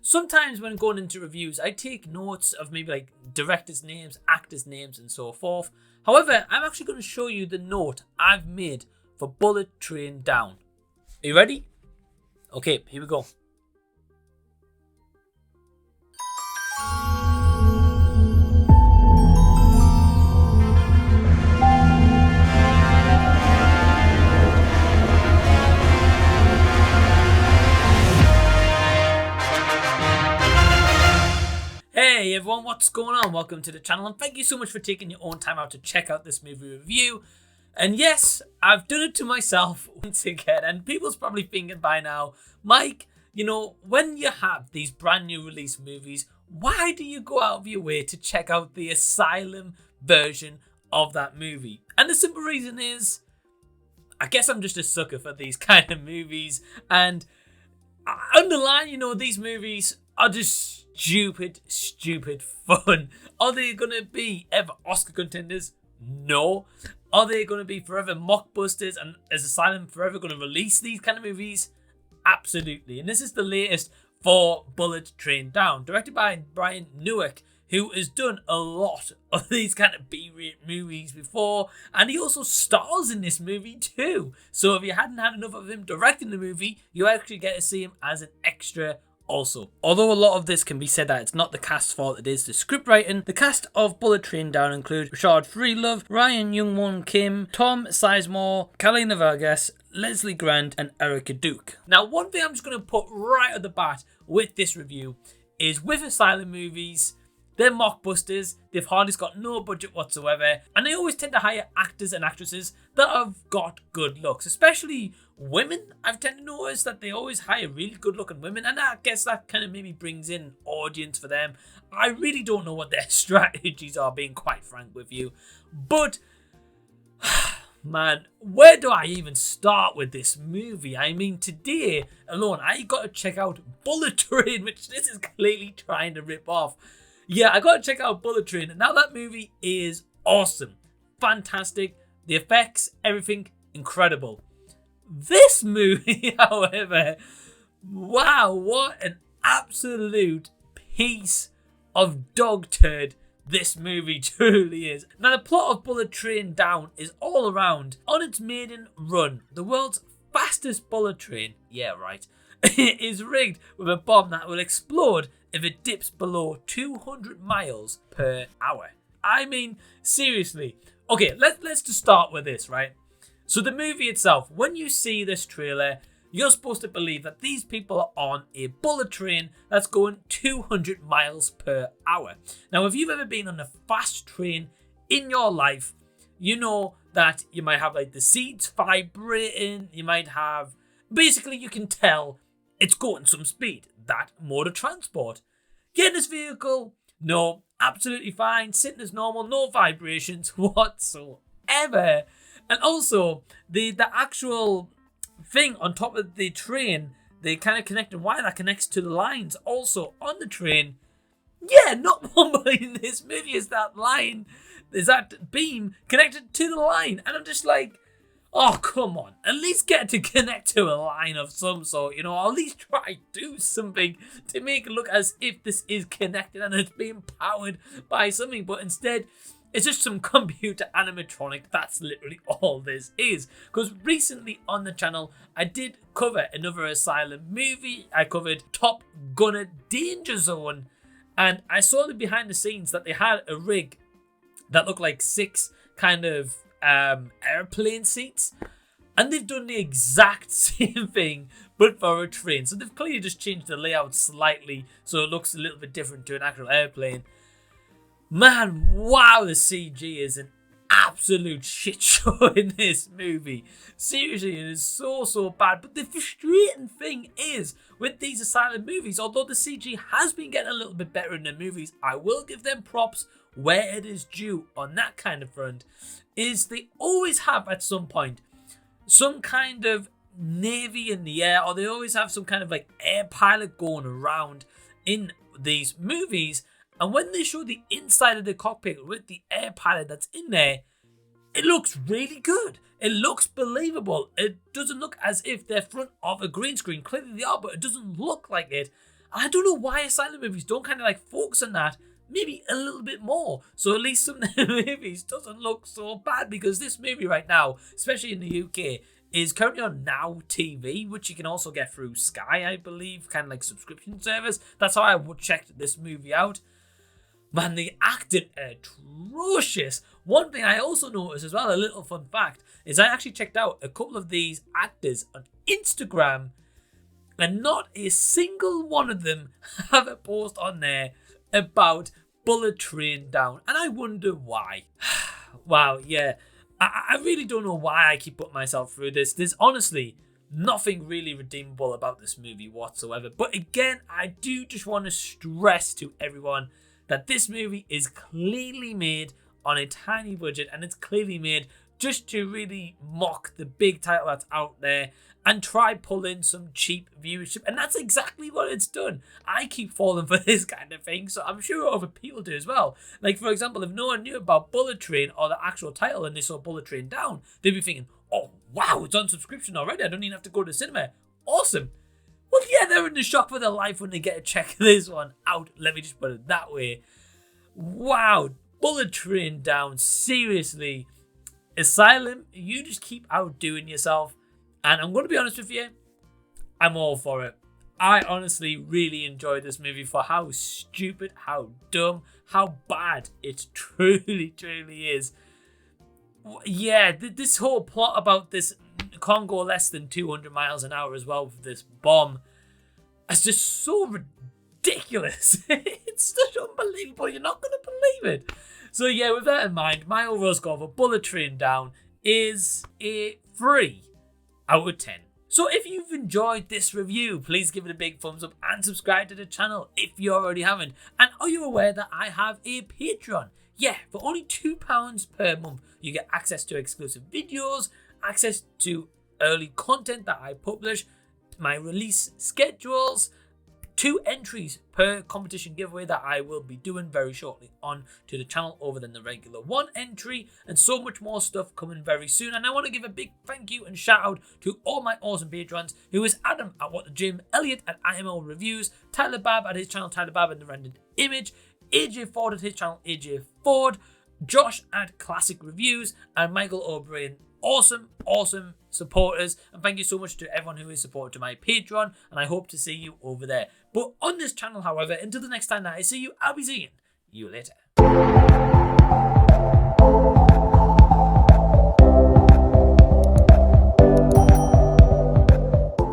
sometimes when going into reviews, I take notes of maybe like directors' names, actors' names, and so forth. However, I'm actually going to show you the note I've made for Bullet Train Down. Are you ready? Okay, here we go. Hey everyone, what's going on? Welcome to the channel and thank you so much for taking your own time out to check out this movie review. And yes, I've done it to myself once again, and people's probably thinking by now, Mike, you know, when you have these brand new release movies, why do you go out of your way to check out the Asylum version of that movie? And the simple reason is, I guess I'm just a sucker for these kind of movies, and underline, you know, these movies are just stupid fun. Are they gonna be ever Oscar contenders? No. Are they gonna be forever mockbusters, and is Asylum forever gonna release these kind of movies? Absolutely. And this is the latest for Bullet Train Down, directed by Brian Nowak, who has done a lot of these kind of B-rate movies before, and he also stars in this movie too. So if you hadn't had enough of him directing the movie, you actually get to see him as an extra also. Although a lot of this can be said that it's not the cast's fault, it is the script writing. The cast of Bullet Train Down include Rashard Freelove, Ryan Youngwon Kim, Tom Sizemore, Kalina Vargas, Leslie Grant, and Erica Duke. Now, one thing I'm just going to put right at the bat with this review is with Asylum movies, they're mockbusters, they've hardly got no budget whatsoever, and they always tend to hire actors and actresses that have got good looks, especially women. I've tended to notice that they always hire really good looking women, and I guess that kind of maybe brings in audience for them. I really don't know what their strategies are, being quite frank with you, but man, where do I even start with this movie? I mean, today alone, I got to check out Bullet Train, which this is clearly trying to rip off. Yeah, I gotta check out Bullet Train. And now that movie is awesome. Fantastic. The effects, everything, incredible. This movie, however, wow, what an absolute piece of dog turd this movie truly is. Now, the plot of Bullet Train Down is all around. On its maiden run, the world's fastest bullet train, yeah, right, is rigged with a bomb that will explode if it dips below 200 miles per hour. I mean, seriously. Okay, let's just start with this, right? So the movie itself, when you see this trailer, you're supposed to believe that these people are on a bullet train that's going 200 miles per hour. Now, if you've ever been on a fast train in your life, you know that you might have like the seats vibrating, you might have, basically you can tell it's going some speed. That mode of transport. Get in this vehicle, no, absolutely fine, sitting as normal, no vibrations whatsoever. And also, the actual thing on top of the train, the kind of connecting wire that connects to the lines also on the train, yeah, not one point in this movie is that line, is that beam connected to the line. And I'm just like, oh, come on. At least get to connect to a line of some sort, you know, or at least try to do something to make it look as if this is connected and it's being powered by something. But instead, it's just some computer animatronic. That's literally all this is. Because recently on the channel, I did cover another Asylum movie. I covered Top Gunner Danger Zone. And I saw the behind the scenes that they had a rig that looked like 6 kind of airplane seats, and they've done the exact same thing but for a train. So they've clearly just changed the layout slightly so it looks a little bit different to an actual airplane. Man, wow, the CG is an absolute shit show in this movie. Seriously, it is so bad. But the frustrating thing is, with these Asylum movies, although the CG has been getting a little bit better in the movies, I will give them props where it is due on that kind of front, is they always have at some point some kind of navy in the air, or they always have some kind of like air pilot going around in these movies. And when they show the inside of the cockpit with the air pilot that's in there, it looks really good. It looks believable. It doesn't look as if they're front of a green screen. Clearly they are, but it doesn't look like it. I don't know why Asylum movies don't kind of like focus on that maybe a little bit more. So at least some of the movies doesn't look so bad, because this movie right now, especially in the UK, is currently on Now TV, which you can also get through Sky, I believe, kind of like subscription service. That's how I would check this movie out. Man, the acting atrocious. One thing I also noticed as well, a little fun fact, is I actually checked out a couple of these actors on Instagram, and not a single one of them have a post on there about Bullet Train Down. And I wonder why. Wow, yeah. I really don't know why I keep putting myself through this. There's honestly nothing really redeemable about this movie whatsoever. But again, I do just want to stress to everyone that this movie is clearly made on a tiny budget, and it's clearly made just to really mock the big title that's out there and try pull in some cheap viewership. And that's exactly what it's done. I keep falling for this kind of thing, so I'm sure other people do as well. Like, for example, if no one knew about Bullet Train or the actual title and they saw Bullet Train Down, they'd be thinking, oh, wow, it's on subscription already. I don't even have to go to the cinema. Awesome. Well, yeah, they're in the shock for their life when they get to check this one out. Let me just put it that way. Wow, Bullet Train Down, seriously. Asylum, you just keep outdoing yourself. And I'm going to be honest with you, I'm all for it. I honestly really enjoyed this movie for how stupid, how dumb, how bad it truly, truly is. Yeah, this whole plot about this can't go less than 200 miles an hour as well with this bomb. It's just so ridiculous. It's just unbelievable. You're not going to believe it. So yeah, with that in mind, my overall score for Bullet Train Down is a 3 out of 10. So if you've enjoyed this review, please give it a big thumbs up and subscribe to the channel if you already haven't. And are you aware that I have a Patreon? Yeah, for only £2 per month, you get access to exclusive videos, access to early content that I publish, my release schedules, 2 entries per competition giveaway that I will be doing very shortly on to the channel over than the regular 1 entry, and so much more stuff coming very soon. And I want to give a big thank you and shout out to all my awesome patrons, who is Adam at What the Gym, Elliot at IMO Reviews, Tyler Babb at his channel Tyler Babb and the Rendered Image, AJ Ford at his channel AJ Ford, Josh at Classic Reviews, and Michael O'Brien. Awesome supporters, and thank you so much to everyone who is supported to my Patreon, and I hope to see you over there. But on this channel, however, until the next time that I see you, I'll be seeing you later.